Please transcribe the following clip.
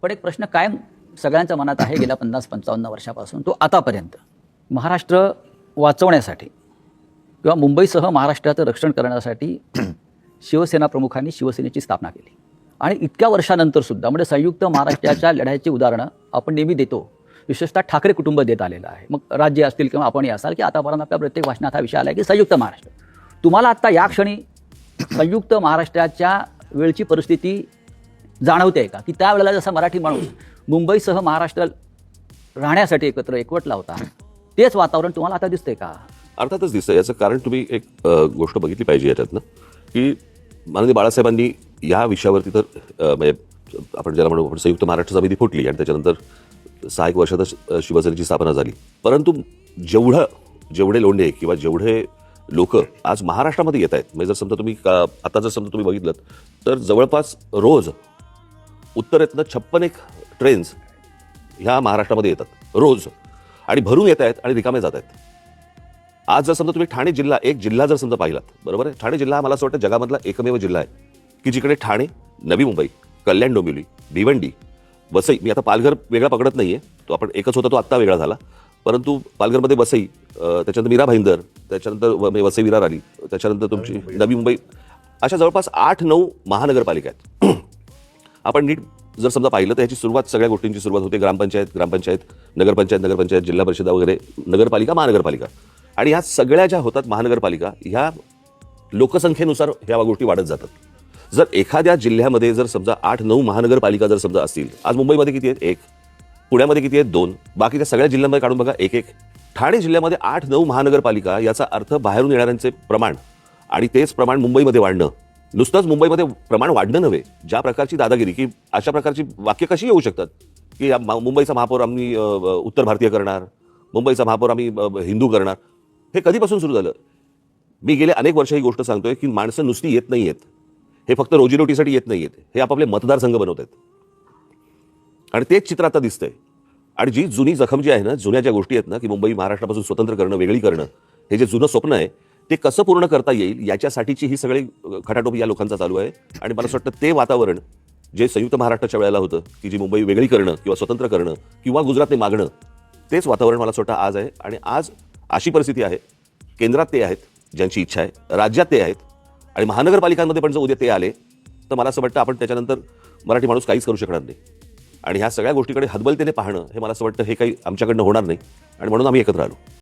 पण एक प्रश्न कायम सगळ्यांच्या मनात आहे गेल्या 50-55 वर्षापासून, तो आतापर्यंत. महाराष्ट्र वाचवण्यासाठी किंवा मुंबईसह महाराष्ट्राचं रक्षण करण्यासाठी शिवसेना प्रमुखांनी शिवसेनेची स्थापना केली. आणि इतक्या वर्षानंतर सुद्धा म्हणजे संयुक्त महाराष्ट्राच्या लढ्याची उदाहरणं आपण नेहमी देतो. विशेषतः ठाकरे कुटुंब देत आलेलं आहे. मग राज्य असतील किंवा आपणही असाल की आतापर्यंत आपल्या प्रत्येक भाषणात हा विषय आला आहे की संयुक्त महाराष्ट्र. तुम्हाला आत्ता या क्षणी संयुक्त महाराष्ट्राच्या वेळची परिस्थिती जाणवते का, की त्यावेळेला जसा मराठी माणूस मुंबईसह महाराष्ट्र राहण्यासाठी एकवटला होता, तेच वातावरण तुम्हाला आता दिसतंय का? अर्थातच दिसतं. याचं कारण तुम्ही एक गोष्ट बघितली पाहिजे याच्यातनं, की माननीय बाळासाहेबांनी या विषयावरती तर म्हणजे आपण ज्याला म्हणू आपण संयुक्त महाराष्ट्र समिती फुटली आणि त्याच्यानंतर 6 वर्षातच शिवसेनेची स्थापना झाली. परंतु जेवढे लोंढे किंवा जेवढे लोक आज महाराष्ट्रामध्ये येत आहेत, म्हणजे जर समजा तुम्ही आता जर समजा तुम्ही बघितलं तर जवळपास रोज उत्तरेतनं 56 ट्रेन्स ह्या महाराष्ट्रामध्ये येतात रोज, आणि भरून येत आहेत आणि रिकामे जात आहेत. आज जर समजा तुम्ही ठाणे जिल्हा, एक जिल्हा जर समजा पाहिलात, बरोबर आहे, ठाणे जिल्हा मला असं वाटतं जगामधला एकमेव जिल्हा आहे की जिकडे ठाणे, नवी मुंबई, कल्याण डोंबिवली, भिवंडी, वसई, मी आता पालघर वेगळा पकडत नाहीये, तो आपण एकच होता तो आत्ता वेगळा झाला, परंतु पालघरमध्ये वसई, त्याच्यानंतर मीरा भाईंदर, त्याच्यानंतर वसई विरार आली, त्याच्यानंतर तुमची नवी मुंबई, अशा जवळपास 8-9 महानगरपालिका आहेत. आपण नीट जर समजा पाहिलं तर याची सुरुवात, सगळ्या गोष्टींची सुरुवात होते ग्रामपंचायत, नगरपंचायत, जिल्हा परिषदा वगैरे, नगरपालिका, महानगरपालिका. आणि ह्या सगळ्या ज्या होतात महानगरपालिका, ह्या लोकसंख्येनुसार ह्या गोष्टी वाढत जातात. जर एखाद्या जिल्ह्यामध्ये जर समजा 8-9 महानगरपालिका जर समजा असतील, आज मुंबईमध्ये किती आहेत? 1, पुण्यामध्ये किती आहेत? 2, बाकीच्या सगळ्या जिल्ह्यांमध्ये काढून बघा 1-1. ठाणे जिल्ह्यामध्ये 8-9 महानगरपालिका, याचा अर्थ बाहेरून येणाऱ्यांचे प्रमाण आणि तेच प्रमाण मुंबईमध्ये वाढणं. नुसतंच मुंबईमध्ये प्रमाण वाढणं नव्हे, ज्या प्रकारची दादागिरी, की अशा प्रकारची वाक्य कशी येऊ शकतात की मुंबईचा महापौर आम्ही उत्तर भारतीय करणार, मुंबईचा महापौर आम्ही हिंदू करणार. हे कधीपासून सुरू झालं? मी गेले अनेक वर्ष ही गोष्ट सांगतोय की माणसं नुसती येत नाही आहेत, हे फक्त रोजीरोटीसाठी येत नाही आहेत, हे आपापले मतदारसंघ बनवत आहेत. आणि तेच चित्र आता दिसतंय. आणि जी जुनी जखम जी आहे ना, जुन्या ज्या गोष्टी आहेत ना, की मुंबई महाराष्ट्रापासून स्वतंत्र करणं, वेगळी करणं, हे जे जुनं स्वप्न आहे ते कसं पूर्ण करता येईल याच्यासाठीची ही सगळी खटाटोप या लोकांचा चालू आहे. आणि मला असं वाटतं ते वातावरण जे संयुक्त महाराष्ट्राच्या वेळेला होतं, की जी मुंबई वेगळी करणं किंवा स्वतंत्र करणं किंवा गुजरातने मागणं, तेच वातावरण मला असं वाटतं आज आहे. आणि आज अशी परिस्थिती आहे, केंद्रात ते आहेत ज्यांची इच्छा आहे, राज्यात ते आहेत, आणि महानगरपालिकांमध्ये पण जर उद्या ते आले तर मला असं वाटतं आपण त्याच्यानंतर मराठी माणूस काहीच करू शकणार नाही. आणि ह्या सगळ्या गोष्टीकडे हतबलतेने पाहणं, हे मला असं वाटतं हे काही आमच्याकडनं होणार नाही. आणि म्हणून आम्ही एकत्र आलो.